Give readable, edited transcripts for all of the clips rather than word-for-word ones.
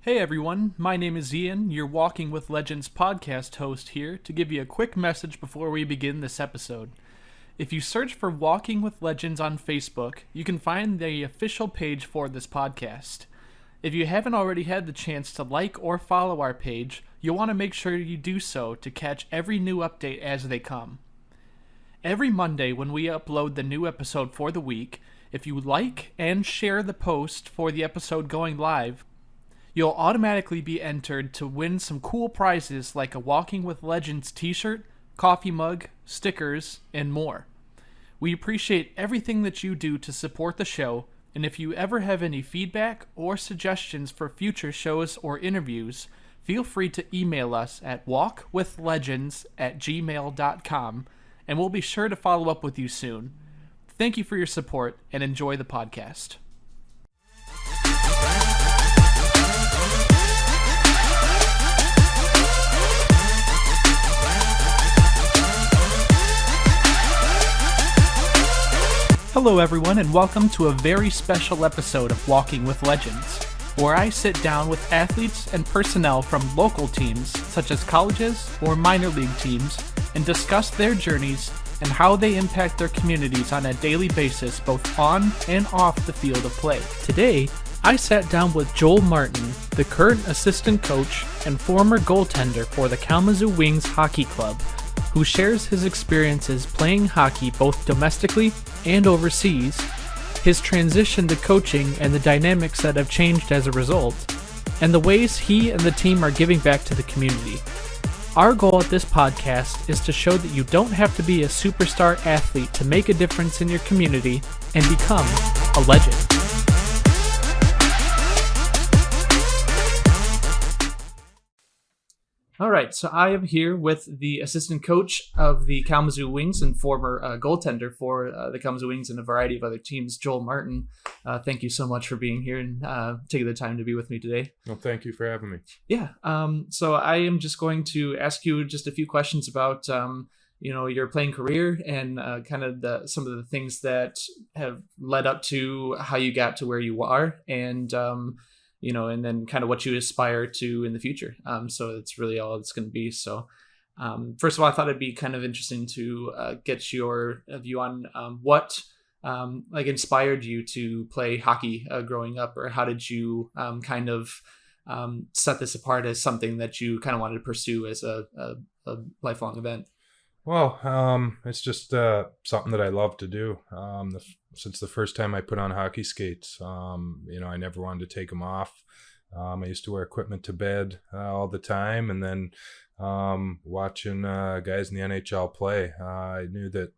Hey everyone, my name is Ian, your Walking with Legends podcast host here to give you a quick message before we begin this episode. If you search for Walking with Legends on Facebook, you can find the official page for this podcast. If you haven't already had the chance to like or follow our page, you'll want to make sure you do so to catch every new update as they come. Every Monday when we upload the new episode for the week, if you like and share the post for the episode going live, you'll automatically be entered to win some cool prizes like a Walking with Legends t-shirt, coffee mug, stickers, and more. We appreciate everything that you do to support the show, and if you ever have any feedback or suggestions for future shows or interviews, feel free to email us at walkwithlegends@gmail.com, and we'll be sure to follow up with you soon. Thank you for your support, and enjoy the podcast. Hello everyone, and welcome to a very special episode of Walking with Legends, where I sit down with athletes and personnel from local teams, such as colleges or minor league teams, and discuss their journeys and how they impact their communities on a daily basis, both on and off the field of play. Today, I sat down with Joel Martin, the current assistant coach and former goaltender for the Kalamazoo Wings Hockey Club, who shares his experiences playing hockey both domestically and overseas, his transition to coaching and the dynamics that have changed as a result, and the ways he and the team are giving back to the community. Our goal at this podcast is to show that you don't have to be a superstar athlete to make a difference in your community and become a legend. All right, so I am here with the assistant coach of the Kalamazoo Wings and former goaltender for the Kalamazoo Wings and a variety of other teams, Joel Martin. Thank you so much for being here and taking the time to be with me today. Well, thank you for having me. Yeah, so I am just going to ask you just a few questions about your playing career and kind of some of the things that have led up to how you got to where you are, and and then kind of what you aspire to in the future. So that's really all it's going to be. So first of all, I thought it'd be kind of interesting to get your view on what inspired you to play hockey growing up, or how did you kind of set this apart as something that you kind of wanted to pursue as a lifelong event? Well, it's just something that I love to do. Since the first time I put on hockey skates, I never wanted to take them off. I used to wear equipment to bed all the time, and then watching guys in the NHL play, I knew that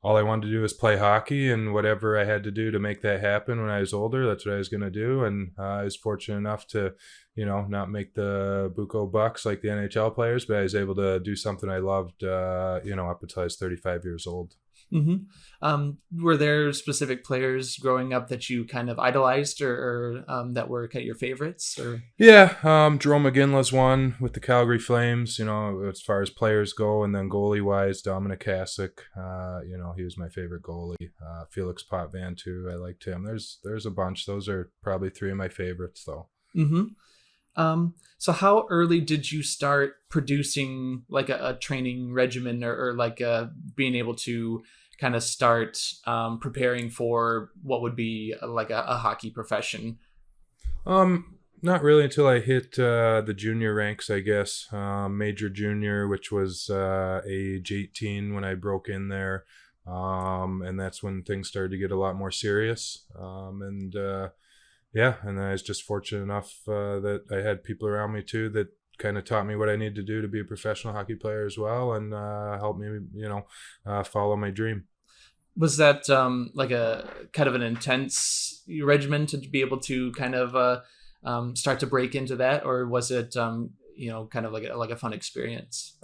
all I wanted to do was play hockey, and whatever I had to do to make that happen when I was older, that's what I was going to do. And I was fortunate enough to, not make the buco bucks like the NHL players, but I was able to do something I loved, up until I was 35 years old. Mm-hmm. Were there specific players growing up that you kind of idolized, or that were kind of your favorites? Or Yeah, Jerome McGinley's one with the Calgary Flames, as far as players go, and then goalie-wise, Dominic Hasek, he was my favorite goalie. Felix Potvin, too, I liked him. There's a bunch. Those are probably three of my favorites, though. Mm-hmm. So how early did you start producing like a training regimen, or being able to kind of start preparing for what would be like a hockey profession? Not really until I hit the junior ranks, I guess. Major junior, which was age 18 when I broke in there. And that's when things started to get a lot more serious. And I was just fortunate enough that I had people around me too that kind of taught me what I need to do to be a professional hockey player as well, and helped me, follow my dream. Was that like a kind of an intense regimen to be able to kind of start to break into that, or was it kind of like a fun experience?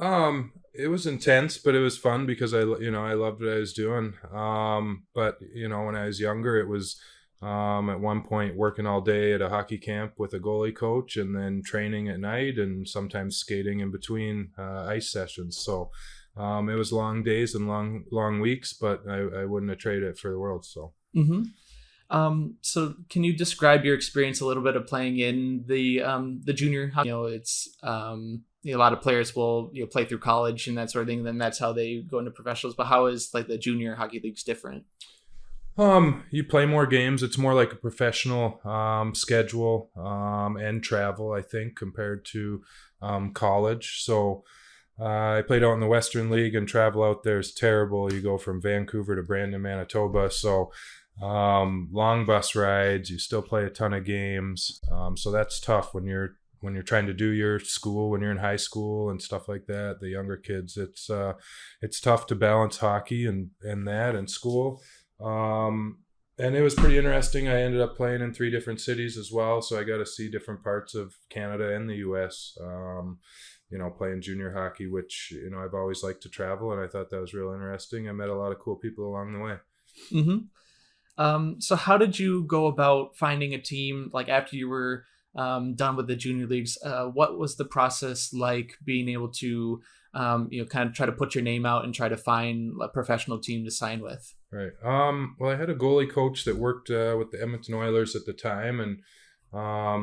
It was intense, but it was fun because I loved what I was doing. But when I was younger, it was at one point working all day at a hockey camp with a goalie coach, and then training at night, and sometimes skating in between ice sessions. So it was long days and long weeks, but I wouldn't have traded it for the world. So. Mm-hmm. So can you describe your experience a little bit of playing in the junior hockey? It's a lot of players will play through college and that sort of thing, and then that's how they go into professionals. But how is like the junior hockey leagues different? You play more games. It's more like a professional schedule and travel, I think, compared to college. So I played out in the Western League, and travel out there is terrible. You go from Vancouver to Brandon, Manitoba. So long bus rides. You still play a ton of games. So that's tough when you're trying to do your school when you're in high school and stuff like that. The younger kids, it's tough to balance hockey and that and school. And it was pretty interesting. I ended up playing in 3 different cities as well, so I got to see different parts of Canada and the U.S. Playing junior hockey, which I've always liked to travel, and I thought that was real interesting. I met a lot of cool people along the way. Mm-hmm. So how did you go about finding a team like after you were done with the junior leagues? What was the process like being able to kind of try to put your name out and try to find a professional team to sign with? Right. Well, I had a goalie coach that worked with the Edmonton Oilers at the time, and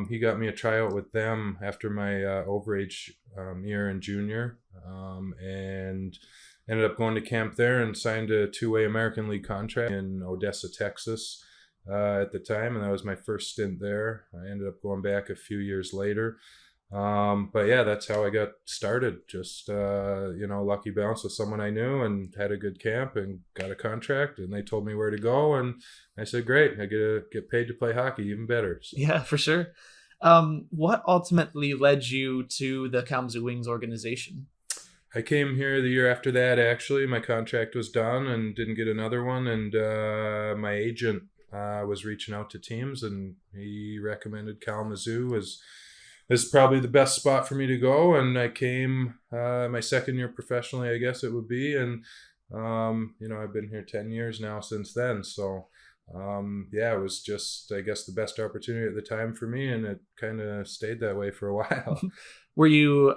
he got me a tryout with them after my overage year in junior, and ended up going to camp there and signed a 2-way American League contract in Odessa, Texas at the time, and that was my first stint there. I ended up going back a few years later. But yeah, that's how I got started. Just, lucky bounce with someone I knew and had a good camp and got a contract, and they told me where to go. And I said, great, I get paid to play hockey, even better. So. Yeah, for sure. What ultimately led you to the Kalamazoo Wings organization? I came here the year after that, actually. My contract was done and didn't get another one. And my agent was reaching out to teams, and he recommended Kalamazoo as probably the best spot for me to go. And I came my second year professionally, I guess it would be. And, I've been here 10 years now since then. So, it was just, I guess, the best opportunity at the time for me. And it kind of stayed that way for a while. Were you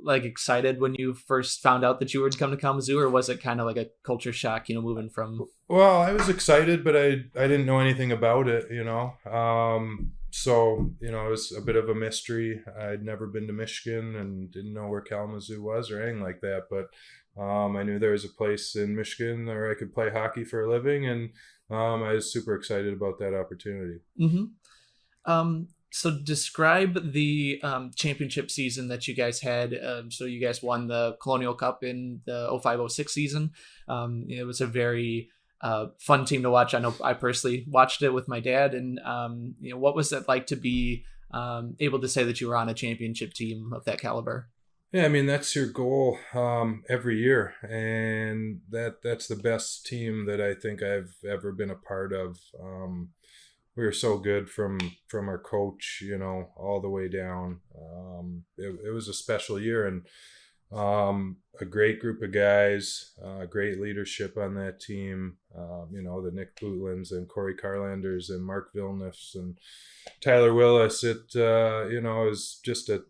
excited when you first found out that you were to come to Kalamazoo, or was it kind of like a culture shock, moving from? Well, I was excited, but I didn't know anything about it, So, it was a bit of a mystery. I'd never been to Michigan and didn't know where Kalamazoo was or anything like that. But I knew there was a place in Michigan where I could play hockey for a living, and I was super excited about that opportunity. Mm-hmm. So describe the championship season that you guys had. So you guys won the Colonial Cup in the 05-06 season. It was a very fun team to watch. I know I personally watched it with my dad. And, what was it like to be able to say that you were on a championship team of that caliber? Yeah, I mean, that's your goal every year. And that's the best team that I think I've ever been a part of. We were so good from our coach, all the way down. It was a special year, and a great group of guys, great leadership on that team. The Nick Bootlands and Corey Carlanders and Mark Villeneuve and Tyler Willis. It is just a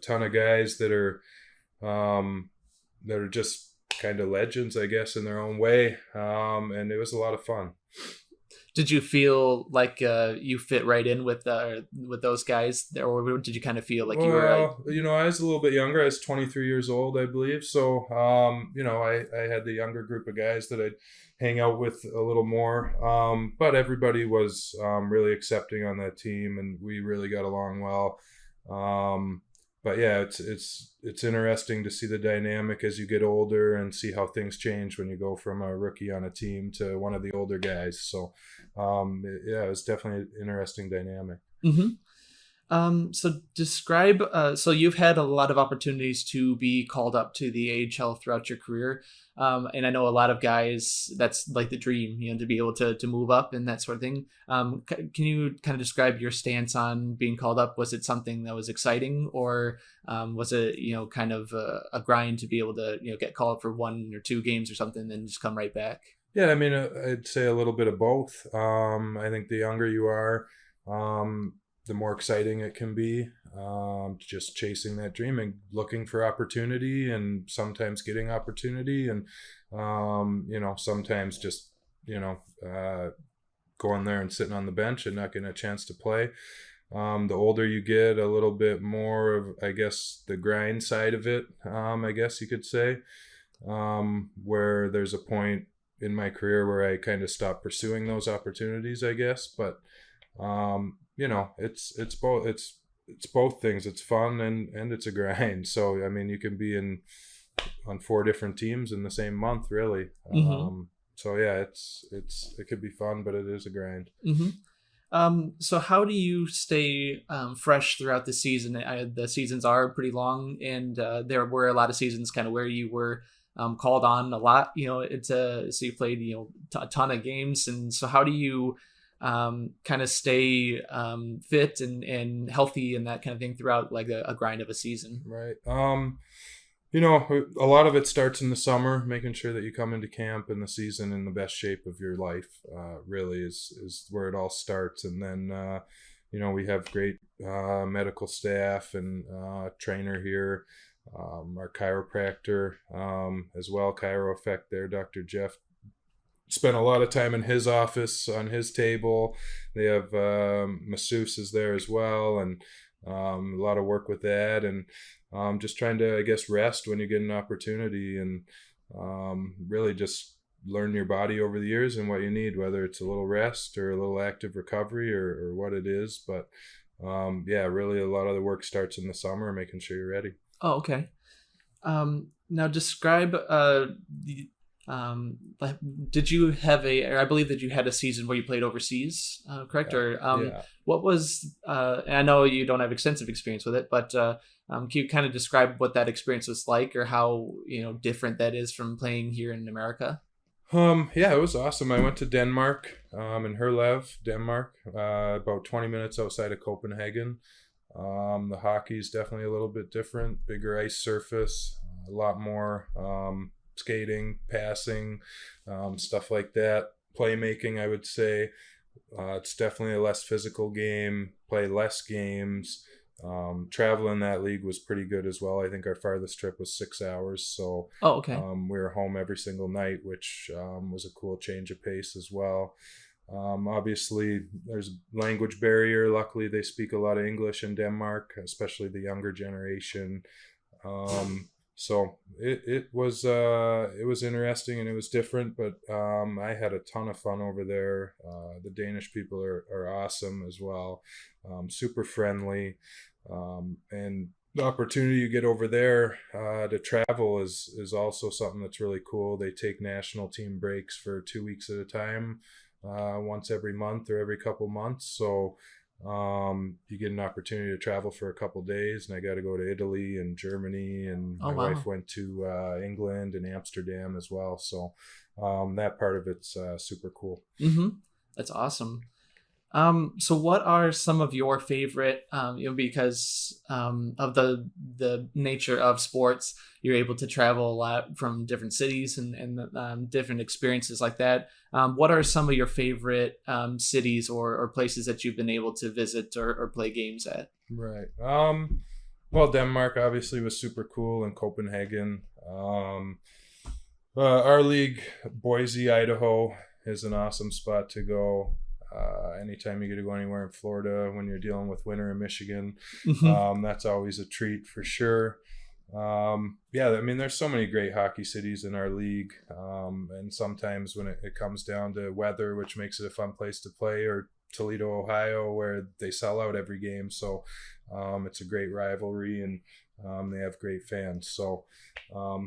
ton of guys that are just kind of legends, I guess, in their own way. And it was a lot of fun. Did you feel like you fit right in with those guys, or did you kind of feel like you were? I was a little bit younger. I was 23 years old, I believe. So, I had the younger group of guys that I'd hang out with a little more. But everybody was really accepting on that team, and we really got along well. But yeah, it's interesting to see the dynamic as you get older and see how things change when you go from a rookie on a team to one of the older guys. So, it was definitely an interesting dynamic. Mm-hmm. So describe. So you've had a lot of opportunities to be called up to the AHL throughout your career, and I know a lot of guys that's like the dream, to be able to move up and that sort of thing. Can you kind of describe your stance on being called up? Was it something that was exciting, or was it kind of a grind to be able to get called up for 1 or 2 games or something, and then just come right back? Yeah, I mean, I'd say a little bit of both. I think the younger you are, the more exciting it can be, just chasing that dream and looking for opportunity, and sometimes getting opportunity, and sometimes just going there and sitting on the bench and not getting a chance to play. The older you get, a little bit more of, I guess, the grind side of it, I guess you could say, where there's a point in my career where I kind of stopped pursuing those opportunities, I guess. But, it's both things. It's fun and it's a grind. So, I mean, you can be on 4 different teams in the same month, really. So yeah, it could be fun, but it is a grind. So how do you stay fresh throughout the season? The seasons are pretty long, and there were a lot of seasons kind of where you were called on a lot. So you played a ton of games, and so how do you kind of stay fit and healthy and that kind of thing throughout like a grind of a season? Right. A lot of it starts in the summer, making sure that you come into camp and the season in the best shape of your life, really is where it all starts. And then, we have great medical staff and trainer here, our chiropractor as well, Chiro Effect there, Dr. Jeff. Spent a lot of time in his office on his table. They have masseuses there as well, and a lot of work with that, and just trying to, I guess, rest when you get an opportunity, and really just learn your body over the years and what you need, whether it's a little rest or a little active recovery or what it is. But really a lot of the work starts in the summer, making sure you're ready. Oh, okay. Now describe did you have or I believe that you had a season where you played overseas, correct? Yeah. What was, and I know you don't have extensive experience with it, but can you kind of describe what that experience was like, or how, different that is from playing here in America? It was awesome. I went to Denmark, in Herlev, Denmark, about 20 minutes outside of Copenhagen. The hockey is definitely a little bit different, bigger ice surface, a lot more, skating, passing, stuff like that. Playmaking, I would say. It's definitely a less physical game, play less games. Travel in that league was pretty good as well. I think our farthest trip was 6 hours. So Oh, okay. we were home every single night, which was a cool change of pace as well. Obviously, there's a language barrier. Luckily, they speak a lot of English in Denmark, especially the younger generation. So it was interesting and it was different, but I had a ton of fun over there. The Danish people are awesome as well, super friendly, and the opportunity you get over there to travel is also something that's really cool. They take national team breaks for 2 weeks at a time, once every month or every couple months. So you get an opportunity to travel for a couple days, and I got to go to Italy and Germany, and my wife went to England and Amsterdam as well. So that part of it's super cool. That's awesome. So what are some of your favorite, because of the nature of sports, you're able to travel a lot from different cities and different experiences like that. What are some of your favorite cities or places that you've been able to visit or play games at? Right. Well, Denmark obviously was super cool, and Copenhagen. Our league, Boise, Idaho, is an awesome spot to go. Anytime you get to go anywhere in Florida when you're dealing with winter in Michigan, that's always a treat for sure. I mean, there's so many great hockey cities in our league, and sometimes when it comes down to weather, which makes it a fun place to play, or Toledo, Ohio, where they sell out every game, so it's a great rivalry, and they have great fans. So a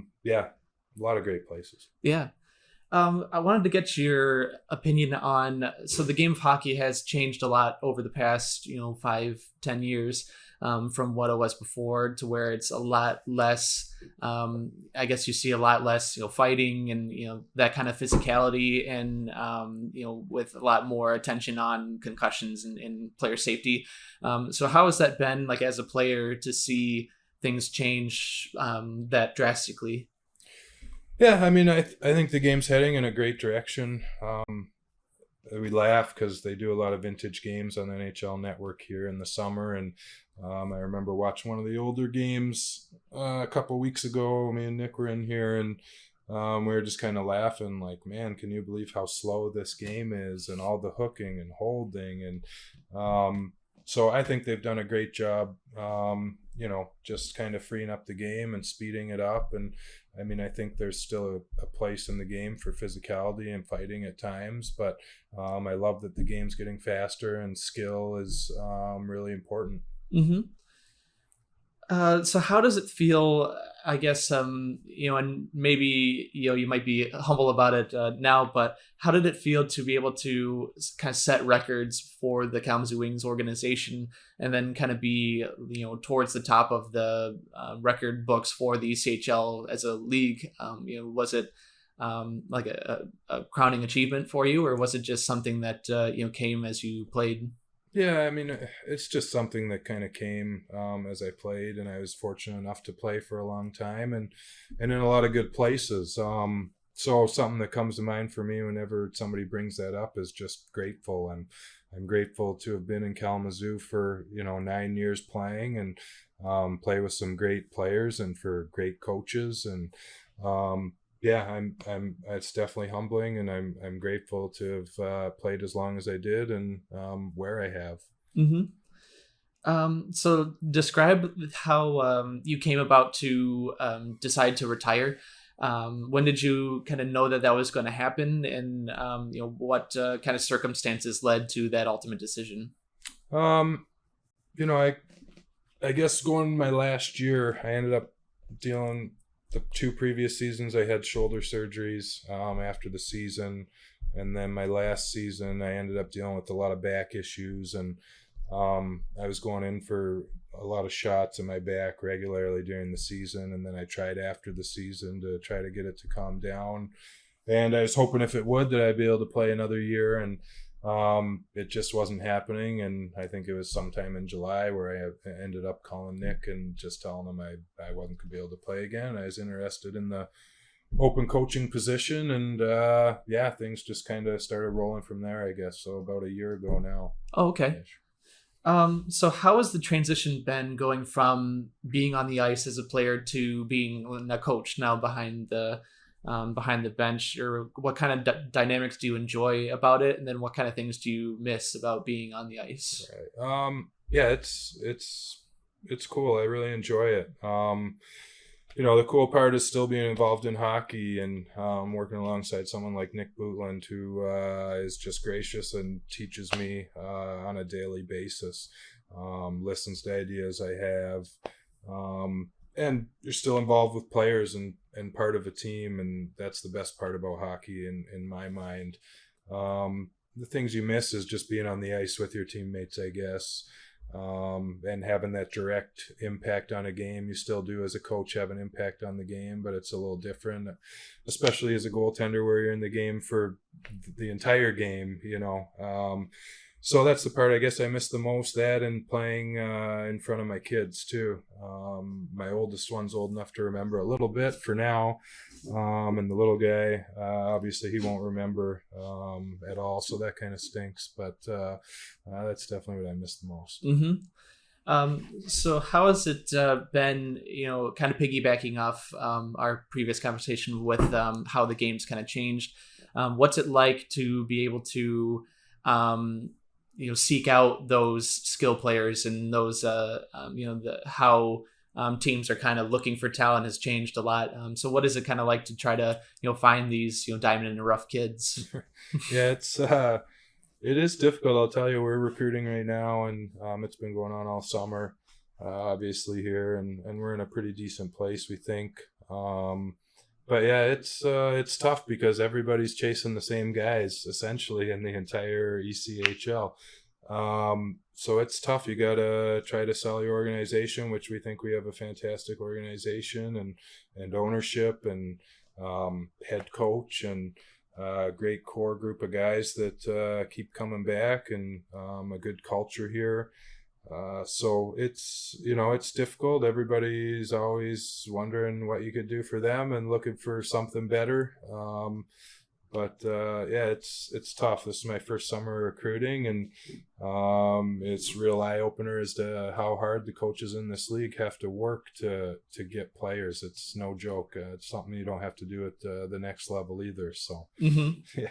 lot of great places. Yeah. I wanted to get your opinion on, so the game of hockey has changed a lot over the past, 5-10 years, from what it was before, to where it's a lot less, I guess you see a lot less, fighting and, that kind of physicality, and, with a lot more attention on concussions and player safety. So how has that been, like, as a player, to see things change that drastically? Yeah, I mean, I think the game's heading in a great direction. We laugh because they do a lot of vintage games on the NHL Network here in the summer, and I remember watching one of the older games a couple weeks ago. Me and Nick were in here, and we were just kind of laughing, like, man, can you believe how slow this game is, and all the hooking and holding, and so I think they've done a great job, just kind of freeing up the game and speeding it up. And I mean, I think there's still a place in the game for physicality and fighting at times, but I love that the game's getting faster and skill is really important. Mm-hmm. So how does it feel? I guess and maybe you might be humble about it now, but how did it feel to be able to kind of set records for the Kalamazoo Wings organization, and then kind of be towards the top of the record books for the ECHL as a league? Was it like a crowning achievement for you, or was it just something that came as you played? Yeah, I mean, it's just something that kind of came as I played, and I was fortunate enough to play for a long time, and in a lot of good places. So something that comes to mind for me whenever somebody brings that up is just grateful. I'm grateful to have been in Kalamazoo for 9 years playing, and play with some great players and for great coaches. And yeah, it's definitely humbling, and I'm grateful to have played as long as I did, and where I have. Mm-hmm. So describe how you came about to decide to retire. When did you kind of know that that was going to happen, and what kind of circumstances led to that ultimate decision? Um, I guess going my last year, I ended up dealing the 2 previous seasons. I had shoulder surgeries after the season, and then my last season, I ended up dealing with a lot of back issues, and I was going in for a lot of shots in my back regularly during the season, and then I tried after the season to try to get it to calm down. And I was hoping if it would that I'd be able to play another year, and it just wasn't happening. And I think it was sometime in July where I ended up calling Nick and just telling him I wasn't going to be able to play again. I was interested in the open coaching position, and yeah, things just kind of started rolling from there, I guess. So about a year ago now. Oh, okay. So how has the transition been going from being on the ice as a player to being a coach now behind the bench? Or what kind of dynamics do you enjoy about it, and then what kind of things do you miss about being on the ice? Right. Yeah, it's cool. I really enjoy it. The cool part is still being involved in hockey, and working alongside someone like Nick Bootland, who is just gracious and teaches me on a daily basis, listens to ideas I have, and you're still involved with players and part of a team, and that's the best part about hockey in my mind. The things you miss is just being on the ice with your teammates, I guess. And having that direct impact on a game. You still do as a coach have an impact on the game, but it's a little different, especially as a goaltender where you're in the game for the entire game, so that's the part I guess I miss the most, that and playing in front of my kids too. My oldest one's old enough to remember a little bit for now, and the little guy, obviously he won't remember at all, so that kind of stinks, but that's definitely what I miss the most. Mm-hmm. So how has it been, kind of piggybacking off our previous conversation with how the game's kind of changed? What's it like to be able to seek out those skill players, and those how teams are kind of looking for talent has changed a lot. So what is it kind of like to try to find these diamond in the rough kids? Yeah, it is difficult. I'll tell you, we're recruiting right now, and it's been going on all summer, obviously here, and we're in a pretty decent place, we think. But yeah, it's tough because everybody's chasing the same guys essentially in the entire ECHL. So it's tough. You gotta try to sell your organization, which we think we have a fantastic organization and ownership and head coach and a great core group of guys that keep coming back, and a good culture here. So it's difficult. Everybody's always wondering what you could do for them and looking for something better. But yeah, it's tough. This is my first summer recruiting, and it's real eye opener as to how hard the coaches in this league have to work to get players. It's no joke. It's something you don't have to do at the next level either. So yeah.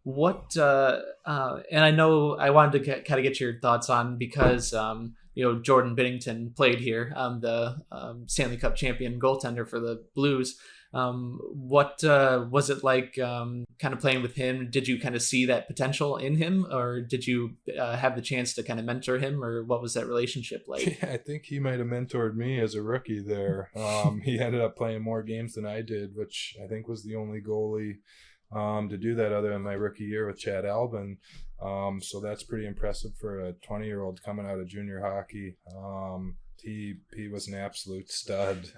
What and I know I wanted to kind of get your thoughts on, because Jordan Binnington played here, the Stanley Cup champion goaltender for the Blues. What was it like kind of playing with him? Did you kind of see that potential in him, or did you have the chance to kind of mentor him, or what was that relationship like? Yeah, I think he might have mentored me as a rookie there. He ended up playing more games than I did, which I think was the only goalie to do that other than my rookie year with Chad Albin. So that's pretty impressive for a 20-year-old coming out of junior hockey. He was an absolute stud.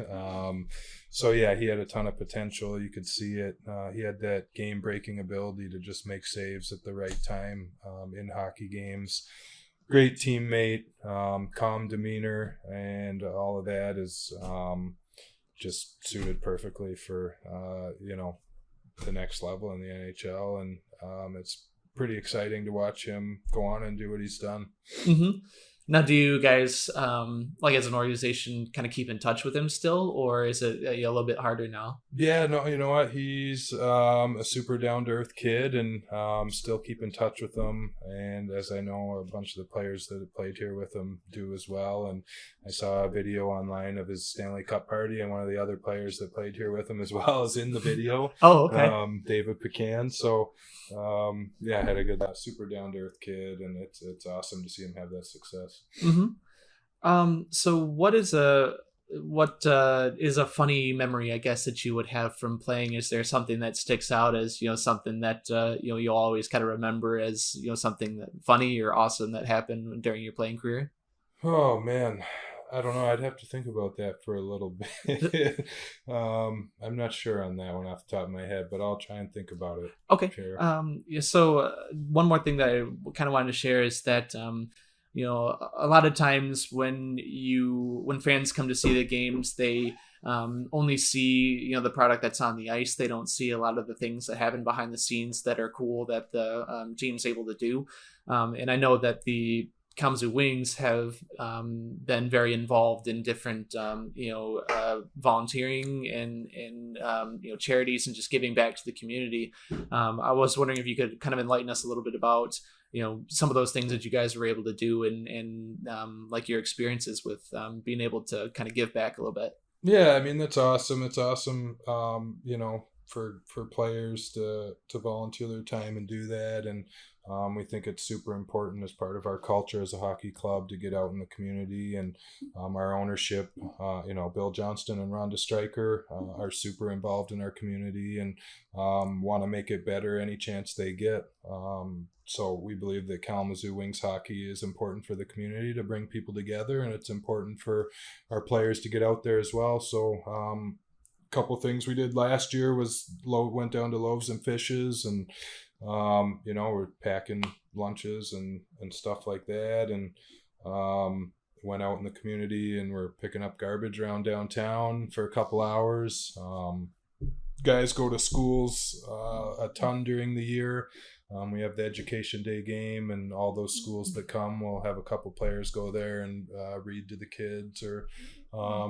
So yeah, he had a ton of potential. You could see it. He had that game-breaking ability to just make saves at the right time in hockey games. Great teammate, calm demeanor, and all of that is just suited perfectly for the next level in the NHL, and it's pretty exciting to watch him go on and do what he's done. Mm-hmm. Now, do you guys, like as an organization, kind of keep in touch with him still, or is it a little bit harder now? Yeah, no, you know what? He's a super down-to-earth kid, and still keep in touch with him. And as I know, a bunch of the players that have played here with him do as well. And I saw a video online of his Stanley Cup party, and one of the other players that played here with him as well is in the video. Oh, okay. David Pecan. So, yeah, I had a good, super down-to-earth kid, and it's awesome to see him have that success. Mm-hmm. So what is a funny memory, I guess, that you would have from playing? Is there something that sticks out as something that you'll always kind of remember as something that funny or awesome that happened during your playing career? Oh man, I don't know. I'd have to think about that for a little bit. I'm not sure on that one off the top of my head, but I'll try and think about it. Okay. Sure. Yeah. So one more thing that I kind of wanted to share is that a lot of times when fans come to see the games, they only see the product that's on the ice. They don't see a lot of the things that happen behind the scenes that are cool that the team's able to do. And I know that the Kalamazoo Wings have been very involved in different volunteering and charities and just giving back to the community. I was wondering if you could kind of enlighten us a little bit about some of those things that you guys were able to do, and like your experiences with being able to kind of give back a little bit. Yeah, I mean, that's awesome. It's awesome, for players to volunteer their time and do that. And we think it's super important as part of our culture as a hockey club to get out in the community. And our ownership, Bill Johnston and Rhonda Stryker are super involved in our community and want to make it better any chance they get. So we believe that Kalamazoo Wings hockey is important for the community to bring people together, and it's important for our players to get out there as well. So couple things we did last year was went down to Loaves and Fishes, and we're packing lunches and stuff like that, and went out in the community and we're picking up garbage around downtown for a couple hours. Guys go to schools a ton during the year. We have the Education Day game, and all those schools that come will have a couple players go there and read to the kids, or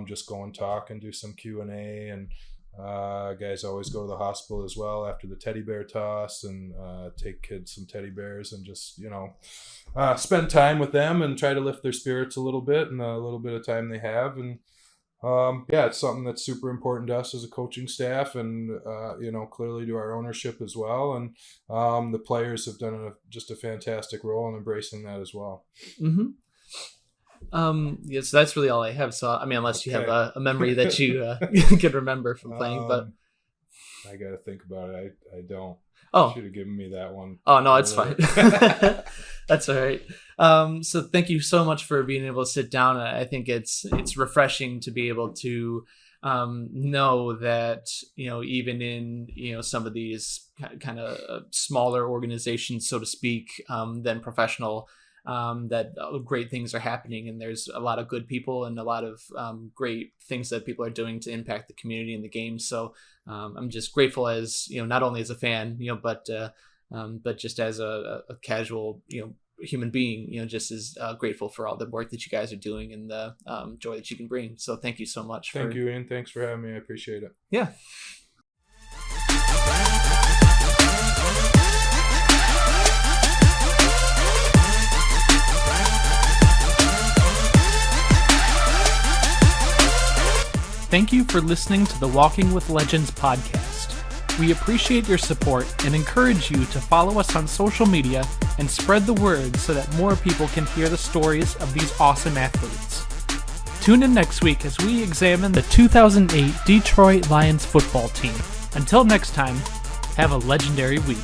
just go and talk and do some Q&A. And guys always go to the hospital as well after the teddy bear toss and take kids some teddy bears and just spend time with them and try to lift their spirits a little bit in the little bit of time they have. And it's something that's super important to us as a coaching staff, and clearly to our ownership as well. And the players have done just a fantastic role in embracing that as well. Mm-hmm. So that's really all I have. So I mean, unless you have a memory that you can remember from playing, but I got to think about it. I don't. Oh, you should have given me that one. Oh no, it's fine. That's all right. So thank you so much for being able to sit down. I think it's refreshing to be able to know that even in some of these kind of smaller organizations, so to speak, than professional, that great things are happening, and there's a lot of good people and a lot of great things that people are doing to impact the community and the game. So I'm just grateful as, not only as a fan, but just as a casual, human being, just as grateful for all the work that you guys are doing and the joy that you can bring. So thank you so much. Thank you, Ian. Thanks for having me. I appreciate it. Yeah. Thank you for listening to the Walking with Legends podcast. We appreciate your support and encourage you to follow us on social media and spread the word so that more people can hear the stories of these awesome athletes. Tune in next week as we examine the 2008 Detroit Lions football team. Until next time, have a legendary week.